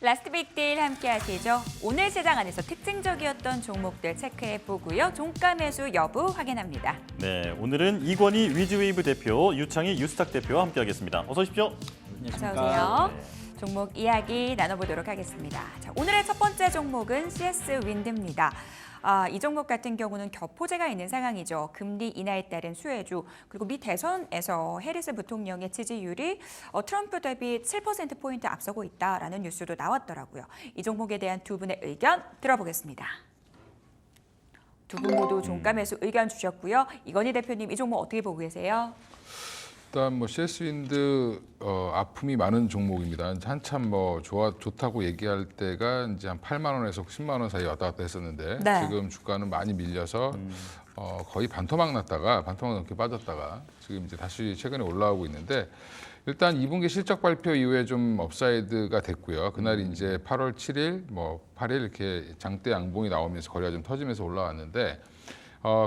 라스트 빅딜 함께 하시죠. 오늘 시장 안에서 특징적이었던 종목들 체크해 보고요. 종가 매수 여부 확인합니다. 네, 오늘은 이권희 위즈웨이브 대표, 유창희 유스탁 대표와 함께하겠습니다. 어서 오십시오. 어서 오세요. 종목 이야기 나눠보도록 하겠습니다. 자, 오늘의 첫 번째 종목은 CS 윈드입니다. 이 종목 같은 경우는 격포제가 있는 상황이죠. 금리 인하에 따른 수혜주, 그리고 미 대선에서 해리스 부통령의 지지율이 트럼프 대비 7%포인트 앞서고 있다라는 뉴스도 나왔더라고요. 이 종목에 대한 두 분의 의견 들어보겠습니다. 두 분 모두 종가 매수 의견 주셨고요. 이건희 대표님, 이 종목 어떻게 보고 계세요? 일단 CS윈드 아픔이 많은 종목입니다. 한참 좋다고 얘기할 때가 이제 한 8만 원에서 10만 원 사이 왔다 갔다 했었는데 네. 지금 주가는 많이 밀려서 거의 반토막 났다가 반토막 넘게 빠졌다가 지금 이제 다시 최근에 올라오고 있는데 일단 2분기 실적 발표 이후에 좀 업사이드가 됐고요. 그날이 이제 8월 7일, 8일 이렇게 장대 양봉이 나오면서 거래가 좀 터지면서 올라왔는데.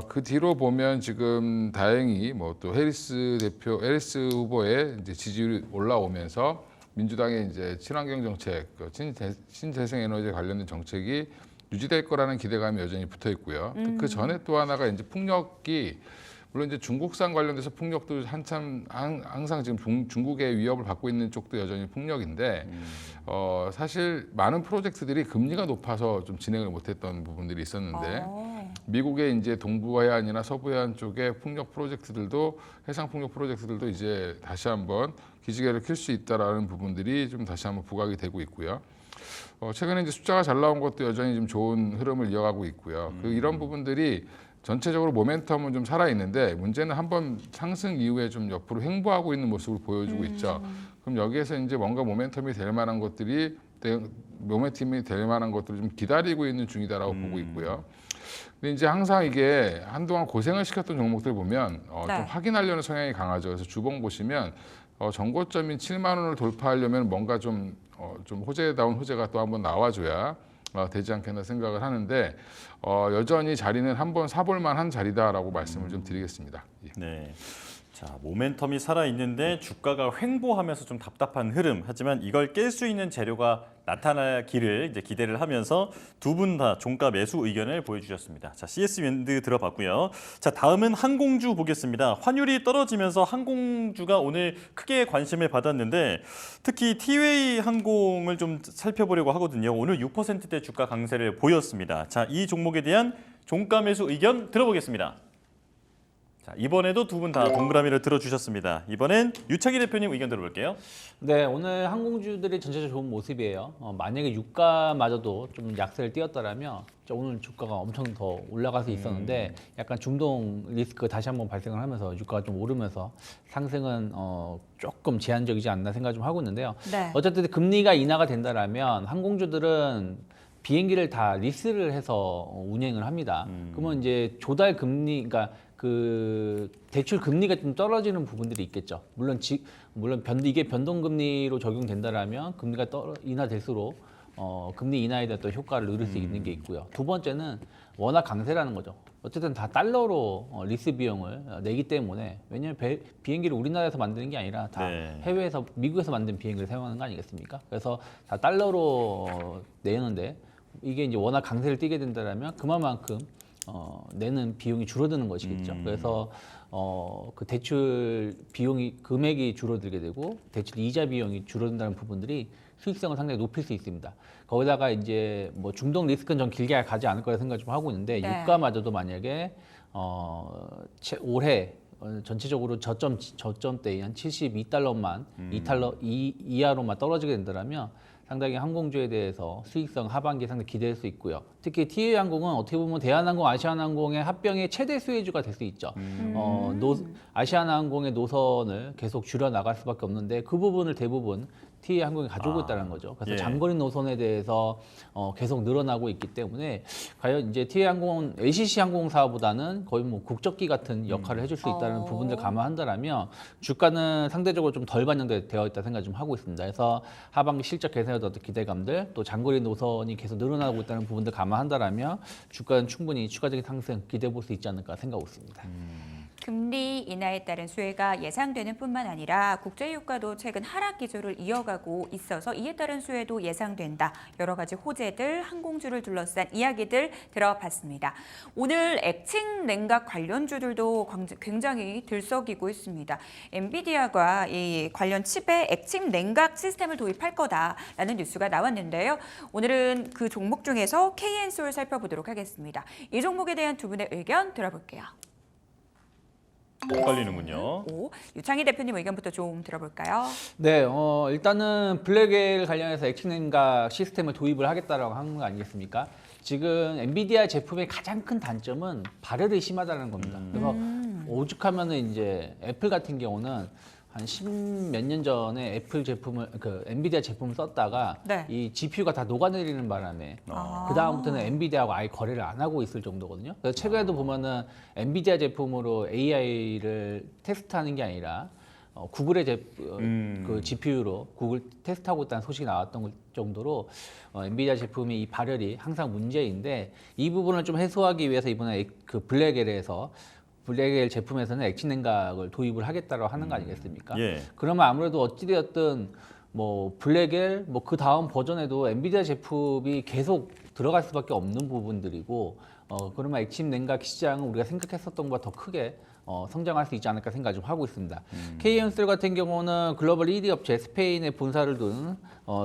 그 뒤로 보면 지금 다행히 또 해리스 후보의 이제 지지율이 올라오면서 민주당의 이제 친환경 정책, 신재생 에너지 관련된 정책이 유지될 거라는 기대감이 여전히 붙어 있고요. 그 전에 또 하나가 이제 풍력이 물론 이제 중국산 관련돼서 풍력도 한참 항상 지금 중국의 위협을 받고 있는 쪽도 여전히 풍력인데 사실 많은 프로젝트들이 금리가 높아서 좀 진행을 못했던 부분들이 있었는데 미국의 이제 동부 해안이나 서부 해안 쪽의 풍력 프로젝트들도 해상 풍력 프로젝트들도 이제 다시 한번 기지개를 켤 수 있다라는 부분들이 좀 다시 한번 부각이 되고 있고요. 최근에 이제 숫자가 잘 나온 것도 여전히 좀 좋은 흐름을 이어가고 있고요. 이런 부분들이 전체적으로 모멘텀은 좀 살아있는데 문제는 한번 상승 이후에 좀 옆으로 횡보하고 있는 모습을 보여주고 있죠. 그럼 여기에서 이제 뭔가 모멘텀이 될 만한 것들을 좀 기다리고 있는 중이다라고 보고 있고요. 근데 이제 항상 이게 한동안 고생을 시켰던 종목들 보면 좀 확인하려는 성향이 강하죠. 그래서 주봉 보시면 전고점인 7만 원을 돌파하려면 뭔가 좀 호재다운 호재가 또 한번 나와줘야 되지 않겠나 생각을 하는데 여전히 자리는 한번 사볼 만한 자리다라고 말씀을 좀 드리겠습니다. 예. 네. 자, 모멘텀이 살아있는데 주가가 횡보하면서 좀 답답한 흐름. 하지만 이걸 깰 수 있는 재료가 나타나기를 이제 기대를 하면서 두 분 다 종가 매수 의견을 보여주셨습니다. 자, CS 윈드 들어봤고요. 자, 다음은 항공주 보겠습니다. 환율이 떨어지면서 항공주가 오늘 크게 관심을 받았는데 특히 티웨이 항공을 좀 살펴보려고 하거든요. 오늘 6%대 주가 강세를 보였습니다. 자, 이 종목에 대한 종가 매수 의견 들어보겠습니다. 자, 이번에도 두 분 다 동그라미를 들어주셨습니다. 이번엔 유창희 대표님 의견 들어볼게요. 네, 오늘 항공주들이 전체적으로 좋은 모습이에요. 만약에 유가마저도 좀 약세를 띄었더라면 오늘 주가가 엄청 더 올라갈 수 있었는데 약간 중동 리스크 다시 한번 발생을 하면서 유가가 좀 오르면서 상승은 조금 제한적이지 않나 생각 좀 하고 있는데요. 네. 어쨌든 금리가 인하가 된다라면 항공주들은 비행기를 다 리스를 해서 운행을 합니다. 그러면 이제 조달 금리, 그러니까 그 대출 금리가 좀 떨어지는 부분들이 있겠죠. 물론 이게 변동 금리로 적용된다라면 금리가 인하될수록 금리 인하에 대한 또 효과를 누릴 수 있는 게 있고요. 두 번째는 워낙 강세라는 거죠. 어쨌든 다 달러로 리스 비용을 내기 때문에 왜냐하면 비행기를 우리나라에서 만드는 게 아니라 다 해외에서 미국에서 만든 비행기를 사용하는 거 아니겠습니까? 그래서 다 달러로 내는데 이게 이제 워낙 강세를 띠게 된다면 그만큼 내는 비용이 줄어드는 것이겠죠. 그래서 그 대출 금액이 줄어들게 되고 대출 이자 비용이 줄어든다는 부분들이 수익성을 상당히 높일 수 있습니다. 거기다가 이제 중동 리스크는 좀 길게 가지 않을 거라 생각 좀 하고 있는데 유가마저도 만약에 올해 전체적으로 저점대의 한 72달러만 2달러 이하로만 떨어지게 된다면 상당히 항공주에 대해서 수익성 하반기에 상당히 기대할 수 있고요. 특히 티웨이 항공은 어떻게 보면 대한항공, 아시아나항공의 합병의 최대 수혜주가 될 수 있죠. 아시아나항공의 노선을 계속 줄여 나갈 수밖에 없는데 그 부분을 대부분 티웨이 항공이 가지고 있다는 거죠. 그래서 장거리 노선에 대해서 계속 늘어나고 있기 때문에 과연 이제 티웨이 항공은 LCC 항공사보다는 거의 국적기 같은 역할을 해줄 수 있다는 부분들 감안한다면 주가는 상대적으로 좀 덜 반영되어 있다 생각 좀 하고 있습니다. 그래서 하반기 실적 개선에 대한 기대감들 또 장거리 노선이 계속 늘어나고 있다는 부분들 감안한다면 주가는 충분히 추가적인 상승 기대해 볼 수 있지 않을까 생각하고 있습니다. 금리 인하에 따른 수혜가 예상되는 뿐만 아니라 국제유가도 최근 하락 기조를 이어가고 있어서 이에 따른 수혜도 예상된다. 여러 가지 호재들, 항공주를 둘러싼 이야기들 들어봤습니다. 오늘 액침 냉각 관련주들도 굉장히 들썩이고 있습니다. 엔비디아가 이 관련 칩에 액침 냉각 시스템을 도입할 거다라는 뉴스가 나왔는데요. 오늘은 그 종목 중에서 KN솔 살펴보도록 하겠습니다. 이 종목에 대한 두 분의 의견 들어볼게요. 엇갈리는군요. 유창희 대표님 의견부터 좀 들어볼까요? 네, 일단은 블랙엘 관련해서 액침 냉각 시스템을 도입을 하겠다라고 하는 거 아니겠습니까? 지금 엔비디아 제품의 가장 큰 단점은 발열이 심하다는 겁니다. 그래서 오죽하면은 이제 애플 같은 경우는 한 10몇 년 전에 애플 제품을 엔비디아 제품을 썼다가 네. 이 GPU가 다 녹아내리는 바람에 그 다음부터는 엔비디아하고 아예 거래를 안 하고 있을 정도거든요. 그래서 최근에도 보면은 엔비디아 제품으로 AI를 테스트하는 게 아니라 구글의 그 GPU로 구글 테스트하고 있다는 소식이 나왔던 정도로 엔비디아 제품이 이 발열이 항상 문제인데 이 부분을 좀 해소하기 위해서 이번에 그 블랙엘 제품에서는 액침 냉각을 도입을 하겠다고 하는 거 아니겠습니까? 예. 그러면 아무래도 어찌되었든 뭐 블랙엘 뭐 그 다음 버전에도 엔비디아 제품이 계속 들어갈 수밖에 없는 부분들이고 그러면 액침 냉각 시장은 우리가 생각했었던 것보다 더 크게 성장할 수 있지 않을까 생각 좀 하고 있습니다. KN솔 같은 경우는 글로벌 1위 업체 스페인에 본사를 둔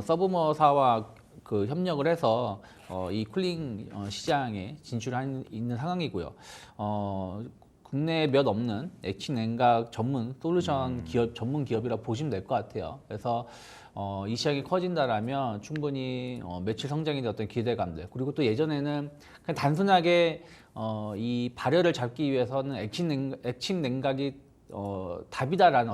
서브머사와 그 협력을 해서 이 쿨링 시장에 진출한 있는 상황이고요. 국내에 몇 없는 액침 냉각 전문 솔루션 기업 전문 기업이라 보시면 될 것 같아요. 그래서 이 시장이 커진다라면 충분히 매출 성장에 대한 어떤 기대감들 그리고 또 예전에는 그냥 단순하게 이 발열을 잡기 위해서는 액침 냉각이 답이다라는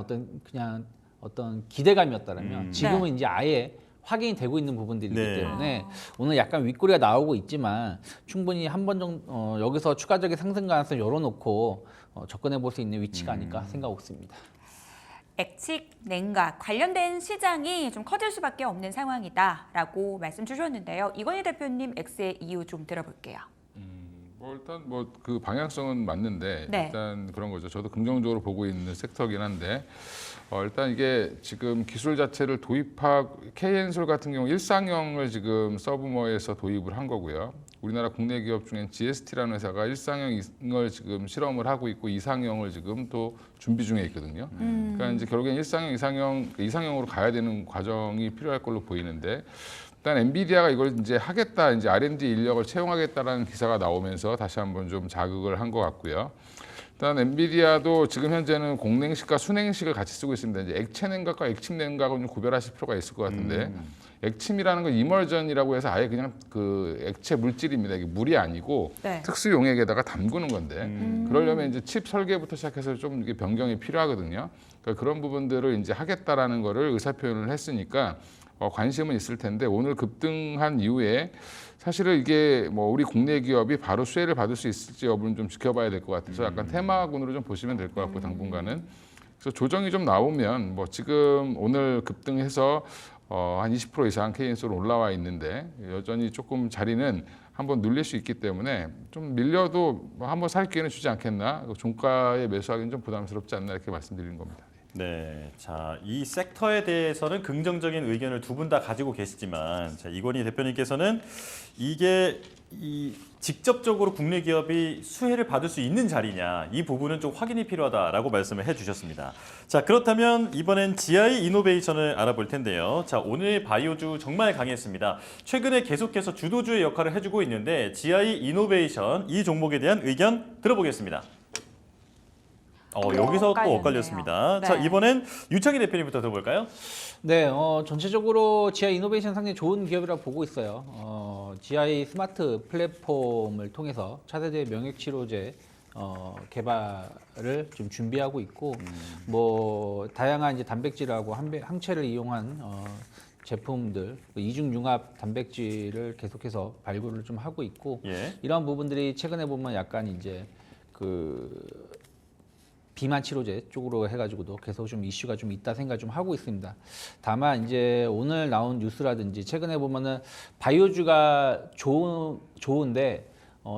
어떤 기대감이었다면 지금은 이제 아예 확인이 되고 있는 부분들이기 때문에 오늘 약간 윗꼬리가 나오고 있지만 충분히 한 번 정도 여기서 추가적인 상승 가능성을 열어놓고 접근해 볼 수 있는 위치가 아닐까 생각하고 있습니다. 액침 냉각 관련된 시장이 좀 커질 수밖에 없는 상황이다라고 말씀 주셨는데요. 이건희 대표님 X의 이유 좀 들어볼게요. 뭐 일단 뭐 그 방향성은 맞는데 네. 일단 그런 거죠. 저도 긍정적으로 보고 있는 섹터긴 한데 일단 이게 지금 기술 자체를 도입하고 KN솔 같은 경우 일상형을 지금 서브머에서 도입을 한 거고요. 우리나라 국내 기업 중엔 GST라는 회사가 일상형을 지금 실험을 하고 있고 이상형을 지금 또 준비 중에 있거든요. 그러니까 이제 결국엔 일상형, 이상형으로 가야 되는 과정이 필요할 걸로 보이는데. 일단 엔비디아가 이걸 이제 하겠다, 이제 R&D 인력을 채용하겠다라는 기사가 나오면서 다시 한번 좀 자극을 한 것 같고요. 일단 엔비디아도 지금 현재는 공냉식과 순냉식을 같이 쓰고 있습니다. 이제 액체 냉각과 액침 냉각은 좀 구별하실 필요가 있을 것 같은데 액침이라는 건 이멀전이라고 해서 아예 그냥 그 액체 물질입니다. 이게 물이 아니고 네. 특수 용액에다가 담그는 건데 그러려면 이제 칩 설계부터 시작해서 좀 이게 변경이 필요하거든요. 그러니까 그런 부분들을 이제 하겠다라는 거를 의사 표현을 했으니까. 관심은 있을 텐데 오늘 급등한 이후에 사실은 이게 뭐 우리 국내 기업이 바로 수혜를 받을 수 있을지 여부는 좀 지켜봐야 될 것 같아서 약간 테마군으로 좀 보시면 될 것 같고 당분간은 그래서 조정이 좀 나오면 뭐 지금 오늘 급등해서 한 20% 이상 KN솔 올라와 있는데 여전히 조금 자리는 한번 눌릴 수 있기 때문에 좀 밀려도 한번 살 기회는 주지 않겠나 종가에 매수하기는 좀 부담스럽지 않나 이렇게 말씀드리는 겁니다. 네, 자, 이 섹터에 대해서는 긍정적인 의견을 두 분 다 가지고 계시지만, 자, 이건희 대표님께서는 이게 직접적으로 국내 기업이 수혜를 받을 수 있는 자리냐, 이 부분은 좀 확인이 필요하다라고 말씀을 해주셨습니다. 자, 그렇다면 이번엔 GI 이노베이션을 알아볼 텐데요. 자, 오늘 바이오주 정말 강했습니다. 최근에 계속해서 주도주의 역할을 해주고 있는데 GI 이노베이션 이 종목에 대한 의견 들어보겠습니다. 여기서 또 엇갈렸습니다. 네. 자, 이번엔 유창희 대표님부터 들어볼까요? 네, 전체적으로 GI 이노베이션 상당히 좋은 기업이라고 보고 있어요. GI 스마트 플랫폼을 통해서 차세대 명액치료제 개발을 좀 준비하고 있고, 뭐 다양한 이제 단백질하고 항체를 이용한 제품들, 이중융합 단백질을 계속해서 발굴을 좀 하고 있고, 예. 이러한 부분들이 최근에 보면 약간 이제 비만 치료제 쪽으로 해가지고도 계속 좀 이슈가 좀 있다 생각 좀 하고 있습니다. 다만 이제 오늘 나온 뉴스라든지 최근에 보면은 바이오주가 좋은데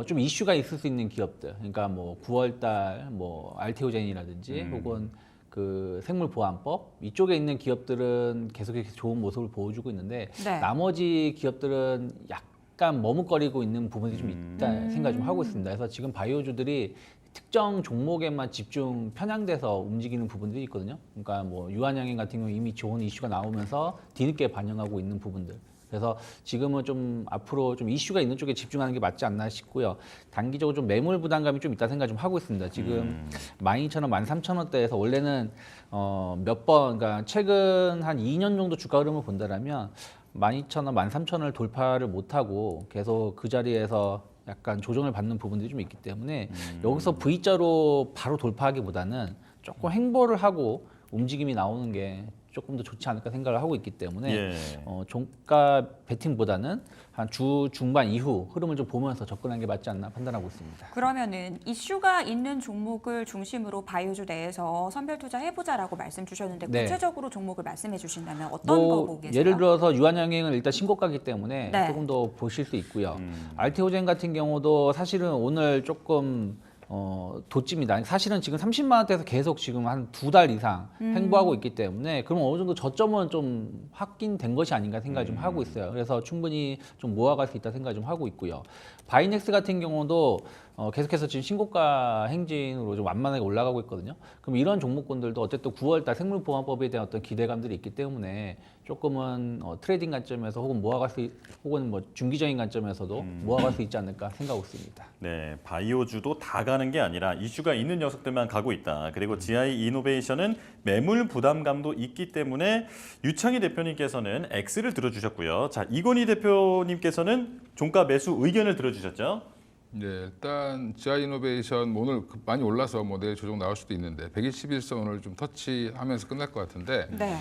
좀 이슈가 있을 수 있는 기업들, 그러니까 뭐 9월달 뭐 알테오젠이라든지 혹은 그 생물보안법 이쪽에 있는 기업들은 계속해서 좋은 모습을 보여주고 있는데 네. 나머지 기업들은 약간 머뭇거리고 있는 부분이 좀 있다 생각 좀 하고 있습니다. 그래서 지금 바이오주들이 특정 종목에만 집중 편향돼서 움직이는 부분들이 있거든요. 그러니까 뭐 유한양행 같은 경우 이미 좋은 이슈가 나오면서 뒤늦게 반영하고 있는 부분들. 그래서 지금은 좀 앞으로 좀 이슈가 있는 쪽에 집중하는 게 맞지 않나 싶고요. 단기적으로 좀 매물 부담감이 좀 있다 생각 좀 하고 있습니다. 지금 12,000원, 13,000원대에서 원래는 그러니까 최근 한 2년 정도 주가 흐름을 본다라면 12,000원, 13,000원을 돌파를 못하고 계속 그 자리에서 약간 조정을 받는 부분들이 좀 있기 때문에 여기서 V자로 바로 돌파하기보다는 조금 횡보를 하고 움직임이 나오는 게 조금 더 좋지 않을까 생각을 하고 있기 때문에 예. 종가 베팅보다는 한 주 중반 이후 흐름을 좀 보면서 접근하는 게 맞지 않나 판단하고 있습니다. 그러면은 이슈가 있는 종목을 중심으로 바이오주 내에서 선별 투자해보자라고 말씀 주셨는데 네. 구체적으로 종목을 말씀해 주신다면 어떤 거 보고 계세요? 예를 들어서 유한양행은 일단 신고가기 때문에 네. 조금 더 보실 수 있고요. 알테오젠 같은 경우도 사실은 오늘 조금 도집니다. 사실은 지금 30만 원대에서 계속 지금 한 2달 이상 횡보하고 있기 때문에 그럼 어느 정도 저점은 좀 확인된 것이 아닌가 생각 좀 하고 있어요. 그래서 충분히 좀 모아갈 수 있다 생각 좀 하고 있고요. 바이넥스 같은 경우도 계속해서 지금 신고가 행진으로 좀 완만하게 올라가고 있거든요. 그럼 이런 종목군들도 어쨌든 9월달 생물보안법에 대한 어떤 기대감들이 있기 때문에 조금은 트레이딩 관점에서 혹은 혹은 뭐 중기적인 관점에서도 모아갈 수 있지 않을까 생각하고 있습니다. 네, 바이오주도 다 가는 게 아니라 이슈가 있는 녀석들만 가고 있다. 그리고 GI 이노베이션은 매물 부담감도 있기 때문에 유창희 대표님께서는 X를 들어주셨고요. 자, 이건희 대표님께서는 종가 매수 의견을 들어주셨죠. 네, 일단 지아이노베이션 오늘 많이 올라서 뭐 내일 조정 나올 수도 있는데 121선 오늘 좀 터치하면서 끝날 것 같은데 네.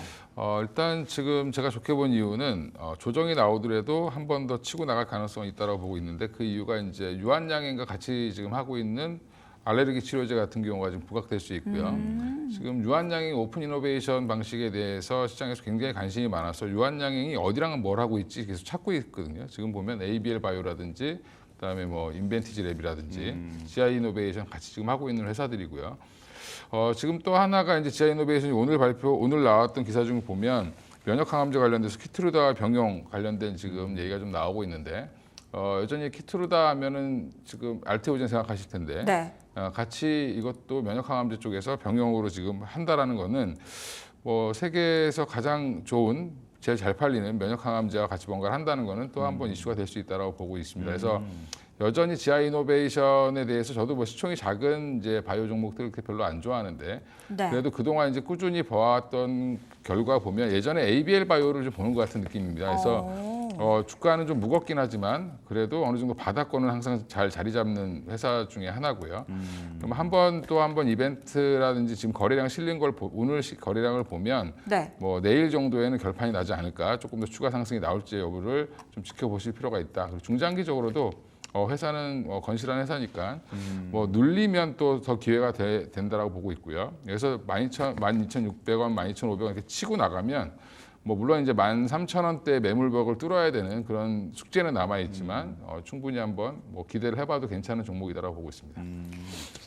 일단 지금 제가 좋게 본 이유는 조정이 나오더라도 한 번 더 치고 나갈 가능성이 있다고 보고 있는데 그 이유가 이제 유한양행과 같이 지금 하고 있는 알레르기 치료제 같은 경우가 지금 부각될 수 있고요. 지금 유한양행 오픈 이노베이션 방식에 대해서 시장에서 굉장히 관심이 많아서 유한양행이 어디랑 뭘 하고 있지 계속 찾고 있거든요. 지금 보면 ABL 바이오라든지 그다음에 뭐 인벤티지 랩이라든지 지아 이노베이션 같이 지금 하고 있는 회사들이고요. 지금 또 하나가 이제 지아 이노베이션이 오늘 나왔던 기사 중에 보면 면역 항암제 관련돼서 키트루다 병용 관련된 지금 얘기가 좀 나오고 있는데 여전히 키트루다 하면은 지금 알테오젠 생각하실 텐데 네. 같이 이것도 면역 항암제 쪽에서 병용으로 지금 한다라는 거는 뭐 세계에서 가장 좋은 제일 잘 팔리는 면역 항암제와 같이 뭔가를 한다는 거는 또 한 번 이슈가 될 수 있다고 보고 있습니다. 그래서 여전히 지아 이노베이션에 대해서 저도 뭐 시총이 작은 이제 바이오 종목들 그렇게 별로 안 좋아하는데 네. 그래도 그동안 이제 꾸준히 봐왔던 결과 보면 예전에 ABL 바이오를 좀 보는 것 같은 느낌입니다. 그래서 주가는 좀 무겁긴 하지만 그래도 어느 정도 바닥권은 항상 잘 자리 잡는 회사 중에 하나고요. 그럼 한 번 이벤트라든지 지금 거래량 실린 걸 오늘 거래량을 보면 네. 뭐 내일 정도에는 결판이 나지 않을까 조금 더 추가 상승이 나올지 여부를 좀 지켜보실 필요가 있다. 그리고 중장기적으로도 회사는 건실한 회사니까 뭐 눌리면 또 더 기회가 된다라고 보고 있고요. 그래서 12,600원, 12,500원 이렇게 치고 나가면 뭐 물론 이제 13,000원대 매물벽을 뚫어야 되는 그런 숙제는 남아 있지만 충분히 한번 뭐 기대를 해봐도 괜찮은 종목이다라고 보고 있습니다.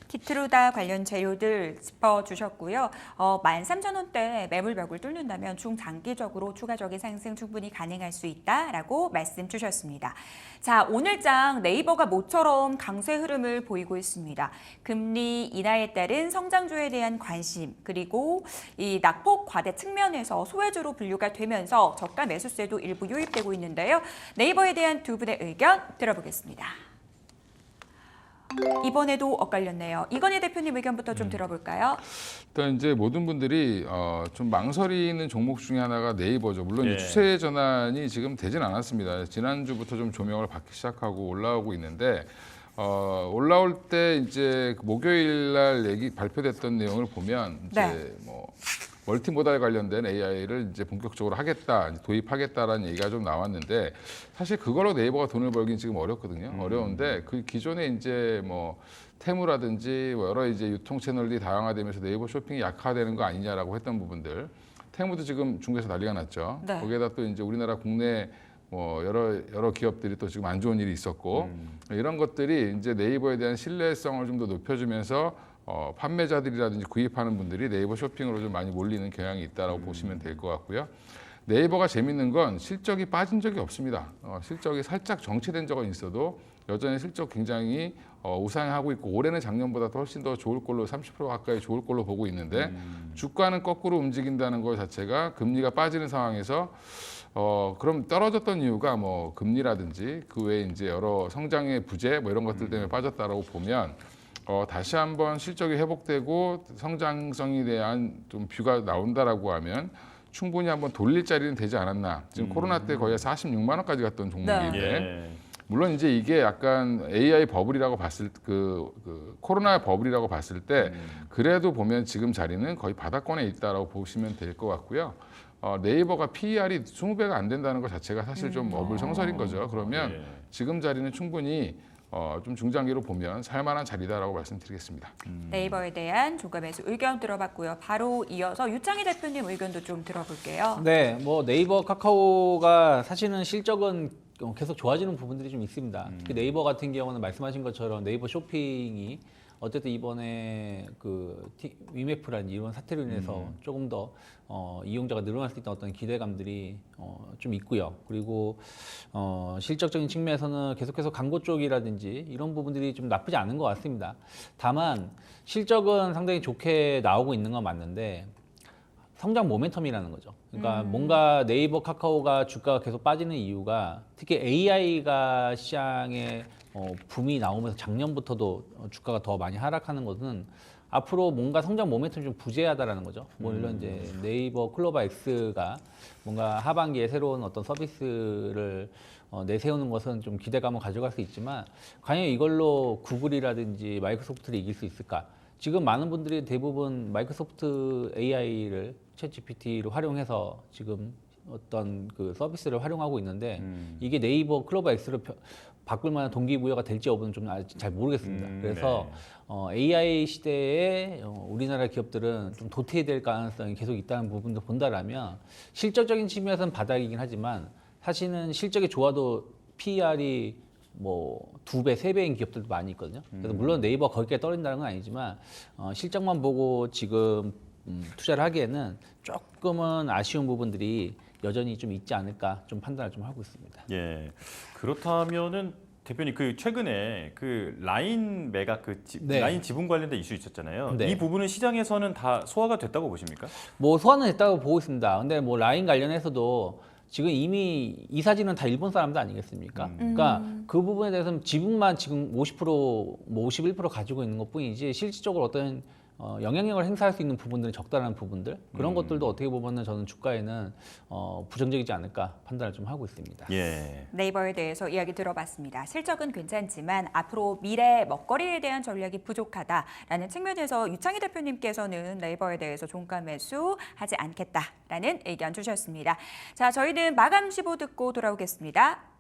키트루다 관련 재료들 짚어주셨고요. 13,000원대 매물벽을 뚫는다면 중장기적으로 추가적인 상승 충분히 가능할 수 있다라고 말씀 주셨습니다. 자, 오늘장 네이버가 모처럼 강세 흐름을 보이고 있습니다. 금리 인하에 따른 성장주에 대한 관심 그리고 이 낙폭 과대 측면에서 소외주로 분류가 되면서 저가 매수세도 일부 유입되고 있는데요. 네이버에 대한 두 분의 의견 들어보겠습니다. 이번에도 엇갈렸네요. 이건희 대표님 의견부터 좀 들어볼까요? 일단 이제 모든 분들이 좀 망설이는 종목 중에 하나가 네이버죠. 물론 예. 이 추세 전환이 지금 되진 않았습니다. 지난주부터 좀 조명을 받기 시작하고 올라오고 있는데 올라올 때 이제 목요일 날 발표됐던 내용을 보면 이제 네. 뭐 멀티모달 관련된 AI를 이제 본격적으로 하겠다, 도입하겠다라는 얘기가 좀 나왔는데 사실 그걸로 네이버가 돈을 벌긴 지금 어렵거든요. 어려운데 그 기존에 이제 뭐 테무라든지 뭐 여러 이제 유통 채널들이 다양화되면서 네이버 쇼핑이 약화되는 거 아니냐라고 했던 부분들. 테무도 지금 중국에서 난리가 났죠. 네. 거기에다 또 이제 우리나라 국내 뭐 여러 기업들이 또 지금 안 좋은 일이 있었고 이런 것들이 이제 네이버에 대한 신뢰성을 좀 더 높여주면서 판매자들이라든지 구입하는 분들이 네이버 쇼핑으로 좀 많이 몰리는 경향이 있다라고 보시면 될 것 같고요. 네이버가 재밌는 건 실적이 빠진 적이 없습니다. 실적이 살짝 정체된 적은 있어도 여전히 실적 굉장히 우상향하고 있고 올해는 작년보다 더 훨씬 더 좋을 걸로 30% 가까이 좋을 걸로 보고 있는데 주가는 거꾸로 움직인다는 것 자체가 금리가 빠지는 상황에서 그럼 떨어졌던 이유가 뭐 금리라든지 그 외에 이제 여러 성장의 부재 뭐 이런 것들 때문에 빠졌다라고 보면 다시 한번 실적이 회복되고 성장성에 대한 좀 뷰가 나온다라고 하면 충분히 한번 돌릴 자리는 되지 않았나. 지금 코로나 때 거의 46만 원까지 갔던 종목인데 예. 물론 이제 이게 약간 AI 버블이라고 봤을 그 코로나 버블이라고 봤을 때 그래도 보면 지금 자리는 거의 바닥권에 있다라고 보시면 될 것 같고요. 네이버가 PER이 20배가 안 된다는 것 자체가 사실 좀 어불성설인 거죠. 그러면 예. 지금 자리는 충분히 좀 중장기로 보면 살만한 자리다라고 말씀드리겠습니다. 네이버에 대한 종가 매수 의견 들어봤고요. 바로 이어서 유창희 대표님 의견도 좀 들어볼게요. 네, 뭐 네이버, 카카오가 사실은 실적은 계속 좋아지는 부분들이 좀 있습니다. 특히 네이버 같은 경우는 말씀하신 것처럼 네이버 쇼핑이 어쨌든 이번에 그 위메프라는 이런 사태로 인해서 조금 더 이용자가 늘어날 수 있던 어떤 기대감들이 좀 있고요. 그리고 실적적인 측면에서는 계속해서 광고 쪽이라든지 이런 부분들이 좀 나쁘지 않은 것 같습니다. 다만 실적은 상당히 좋게 나오고 있는 건 맞는데 성장 모멘텀이라는 거죠. 그러니까 뭔가 네이버, 카카오가 주가가 계속 빠지는 이유가 특히 AI가 시장에 붐이 나오면서 작년부터도 주가가 더 많이 하락하는 것은 앞으로 뭔가 성장 모멘텀이 좀 부재하다라는 거죠. 물론 이제 네이버 클로버 X가 뭔가 하반기에 새로운 어떤 서비스를 내세우는 것은 좀 기대감을 가져갈 수 있지만 과연 이걸로 구글이라든지 마이크로소프트를 이길 수 있을까? 지금 많은 분들이 대부분 마이크로소프트 AI를 챗 GPT를 활용해서 지금 어떤 그 서비스를 활용하고 있는데 이게 네이버 클로버 X로 바꿀 만한 동기부여가 될지 여부는 좀 아직 잘 모르겠습니다. 그래서 AI 시대에 우리나라 기업들은 좀 도태될 가능성이 계속 있다는 부분도 본다라면 실적적인 측면에서는 바닥이긴 하지만 사실은 실적이 좋아도 PER이 뭐 2배, 3배인 기업들도 많이 있거든요. 그래서 물론 네이버 거기까지 떨어진다는 건 아니지만 실적만 보고 지금 투자를 하기에는 조금은 아쉬운 부분들이 여전히 좀 있지 않을까 좀 판단을 좀 하고 있습니다. 예. 그렇다면은 대표님 그 최근에 그 라인 매각 네. 라인 지분 관련된 이슈 있었잖아요. 네. 이 부분은 시장에서는 다 소화가 됐다고 보십니까? 뭐 소화는 됐다고 보고 있습니다. 근데 뭐 라인 관련해서도 지금 이미 이 사진은 다 일본 사람들 아니겠습니까? 그러니까 그 부분에 대해서는 지분만 지금 50%, 뭐 51% 가지고 있는 것뿐이지 실질적으로 어떤 영향력을 행사할 수 있는 부분들이 적다라는 부분들 그런 것들도 어떻게 보면은 저는 주가에는 부정적이지 않을까 판단을 좀 하고 있습니다. 예. 네이버에 대해서 이야기 들어봤습니다. 실적은 괜찮지만 앞으로 미래 먹거리에 대한 전략이 부족하다라는 측면에서 유창희 대표님께서는 네이버에 대해서 종가 매수하지 않겠다라는 의견 주셨습니다. 자, 저희는 마감 시보 듣고 돌아오겠습니다.